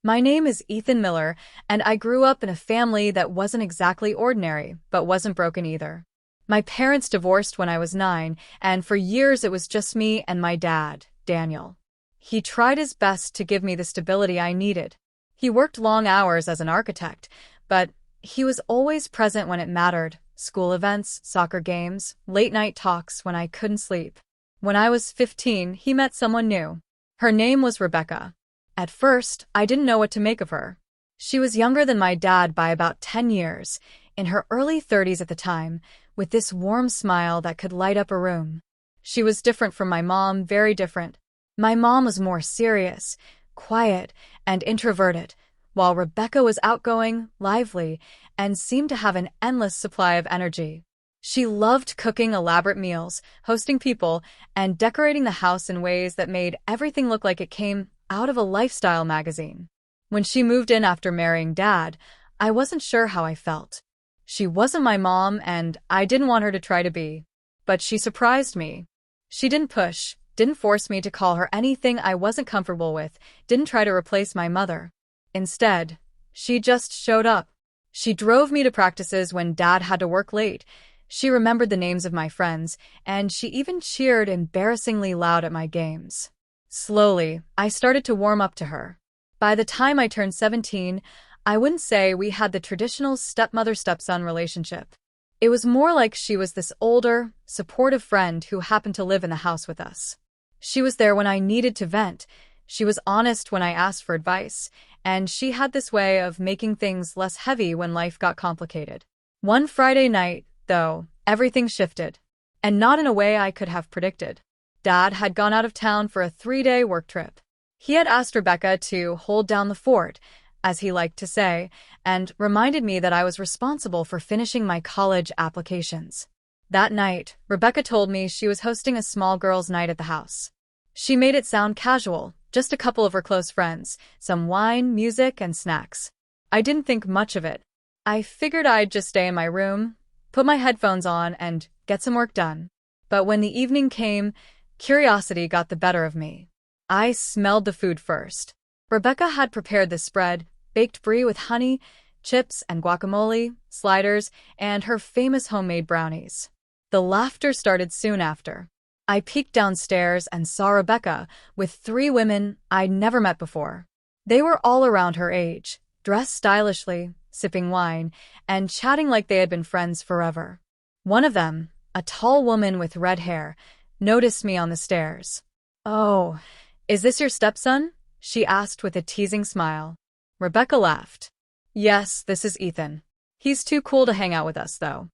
My name is Ethan Miller, and I grew up in a family that wasn't exactly ordinary, but wasn't broken either. My parents divorced when I was 9, and for years it was just me and my dad, Daniel. He tried his best to give me the stability I needed. He worked long hours as an architect, but he was always present when it mattered: school events, soccer games, late-night talks when I couldn't sleep. When I was 15, he met someone new. Her name was Rebecca. At first, I didn't know what to make of her. She was younger than my dad by about 10 years, in her early 30s at the time, with this warm smile that could light up a room. She was different from my mom, very different. My mom was more serious, quiet, and introverted, while Rebecca was outgoing, lively, and seemed to have an endless supply of energy. She loved cooking elaborate meals, hosting people, and decorating the house in ways that made everything look like it came out of a lifestyle magazine. When she moved in after marrying Dad, I wasn't sure how I felt. She wasn't my mom, and I didn't want her to try to be. But she surprised me. She didn't push, didn't force me to call her anything I wasn't comfortable with, didn't try to replace my mother. Instead, she just showed up. She drove me to practices when Dad had to work late. She remembered the names of my friends, and she even cheered embarrassingly loud at my games. Slowly, I started to warm up to her. By the time I turned 17, I wouldn't say we had the traditional stepmother-stepson relationship. It was more like she was this older, supportive friend who happened to live in the house with us. She was there when I needed to vent. She was honest when I asked for advice, and she had this way of making things less heavy when life got complicated. One Friday night, though, everything shifted, and not in a way I could have predicted. Dad had gone out of town for a 3-day work trip. He had asked Rebecca to hold down the fort, as he liked to say, and reminded me that I was responsible for finishing my college applications. That night, Rebecca told me she was hosting a small girls' night at the house. She made it sound casual, just a couple of her close friends, some wine, music, and snacks. I didn't think much of it. I figured I'd just stay in my room, put my headphones on, and get some work done. But when the evening came, curiosity got the better of me. I smelled the food first. Rebecca had prepared the spread: baked brie with honey, chips and guacamole, sliders, and her famous homemade brownies. The laughter started soon after. I peeked downstairs and saw Rebecca with 3 women I'd never met before. They were all around her age, dressed stylishly, sipping wine, and chatting like they had been friends forever. One of them, a tall woman with red hair, noticed me on the stairs. "Oh, is this your stepson?" she asked with a teasing smile. Rebecca laughed. "Yes, this is Ethan. He's too cool to hang out with us, though."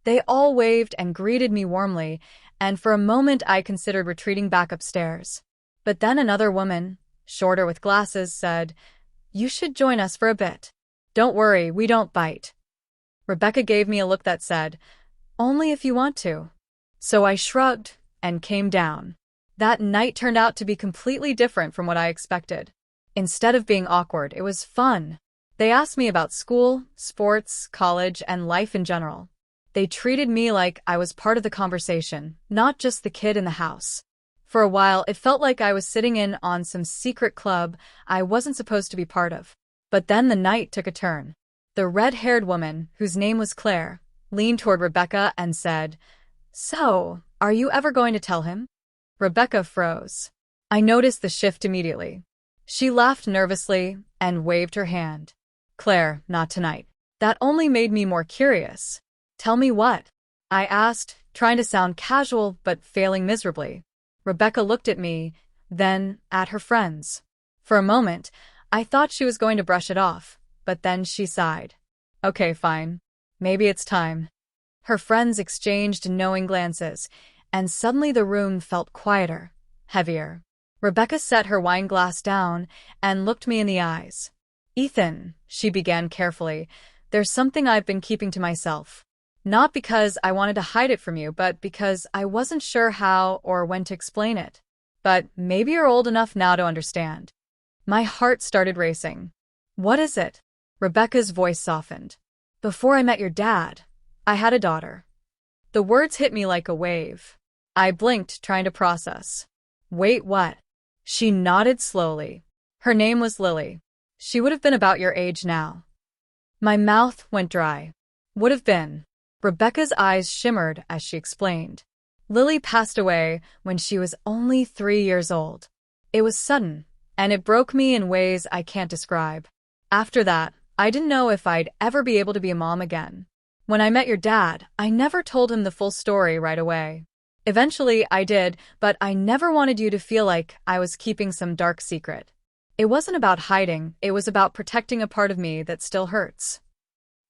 They all waved and greeted me warmly, and for a moment I considered retreating back upstairs. But then another woman, shorter with glasses, said, "You should join us for a bit. Don't worry, we don't bite." Rebecca gave me a look that said, "Only if you want to." So I shrugged and came down. That night turned out to be completely different from what I expected. Instead of being awkward, it was fun. They asked me about school, sports, college, and life in general. They treated me like I was part of the conversation, not just the kid in the house. For a while, it felt like I was sitting in on some secret club I wasn't supposed to be part of. But then the night took a turn. The red-haired woman, whose name was Claire, leaned toward Rebecca and said, "So, are you ever going to tell him?" Rebecca froze. I noticed the shift immediately. She laughed nervously and waved her hand. "Claire, not tonight." That only made me more curious. "Tell me what?" I asked, trying to sound casual but failing miserably. Rebecca looked at me, then at her friends. For a moment, I thought she was going to brush it off, but then she sighed. "Okay, fine. Maybe it's time." Her friends exchanged knowing glances, and suddenly the room felt quieter, heavier. Rebecca set her wine glass down and looked me in the eyes. "Ethan," she began carefully, "there's something I've been keeping to myself. Not because I wanted to hide it from you, but because I wasn't sure how or when to explain it. But maybe you're old enough now to understand." My heart started racing. "What is it?" Rebecca's voice softened. "Before I met your dad, I had a daughter." The words hit me like a wave. I blinked, trying to process. "Wait, what?" She nodded slowly. "Her name was Lily. She would have been about your age now. My mouth went dry. Would have been. Rebecca's eyes shimmered as she explained. Lily passed away when she was only 3 years old. It was sudden, and it broke me in ways I can't describe. After that, I didn't know if I'd ever be able to be a mom again. When I met your dad, I never told him the full story right away. Eventually, I did, but I never wanted you to feel like I was keeping some dark secret. It wasn't about hiding, it was about protecting a part of me that still hurts.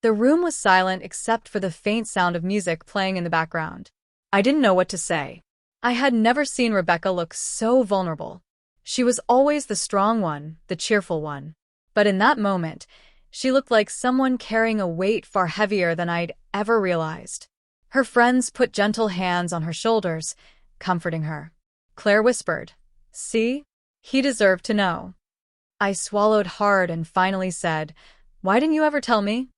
The room was silent except for the faint sound of music playing in the background. I didn't know what to say. I had never seen Rebecca look so vulnerable. She was always the strong one, the cheerful one. But in that moment, she looked like someone carrying a weight far heavier than I'd ever realized. Her friends put gentle hands on her shoulders, comforting her. Claire whispered, "See? He deserved to know." I swallowed hard and finally said, "Why didn't you ever tell me?"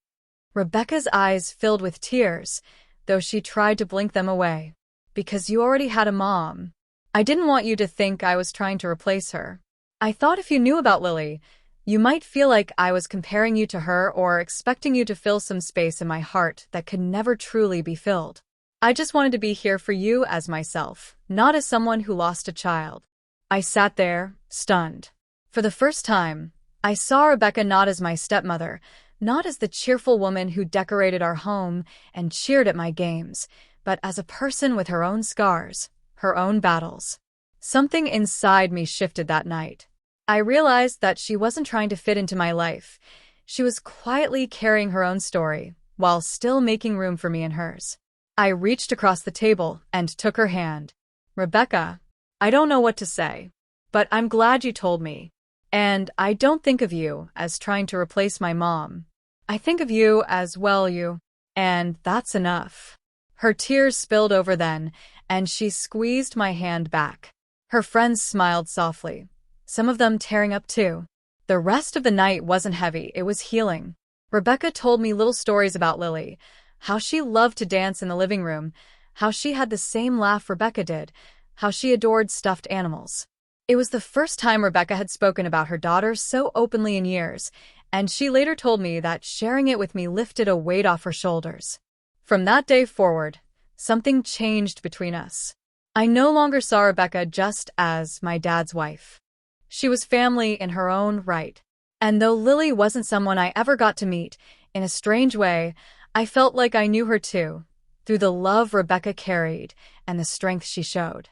Rebecca's eyes filled with tears, though she tried to blink them away. "Because you already had a mom. I didn't want you to think I was trying to replace her. I thought if you knew about Lily, you might feel like I was comparing you to her or expecting you to fill some space in my heart that could never truly be filled. I just wanted to be here for you as myself, not as someone who lost a child." I sat there, stunned. For the first time, I saw Rebecca not as my stepmother, not as the cheerful woman who decorated our home and cheered at my games, but as a person with her own scars, her own battles. Something inside me shifted that night. I realized that she wasn't trying to fit into my life. She was quietly carrying her own story, while still making room for me in hers. I reached across the table and took her hand. "Rebecca, I don't know what to say, but I'm glad you told me. And I don't think of you as trying to replace my mom. I think of you as, well, you. And that's enough." Her tears spilled over then, and she squeezed my hand back. Her friends smiled softly, some of them tearing up too. The rest of the night wasn't heavy, it was healing. Rebecca told me little stories about Lily, how she loved to dance in the living room, how she had the same laugh Rebecca did, how she adored stuffed animals. It was the first time Rebecca had spoken about her daughter so openly in years, and she later told me that sharing it with me lifted a weight off her shoulders. From that day forward, something changed between us. I no longer saw Rebecca just as my dad's wife. She was family in her own right. And though Lily wasn't someone I ever got to meet, in a strange way, I felt like I knew her too, through the love Rebecca carried and the strength she showed.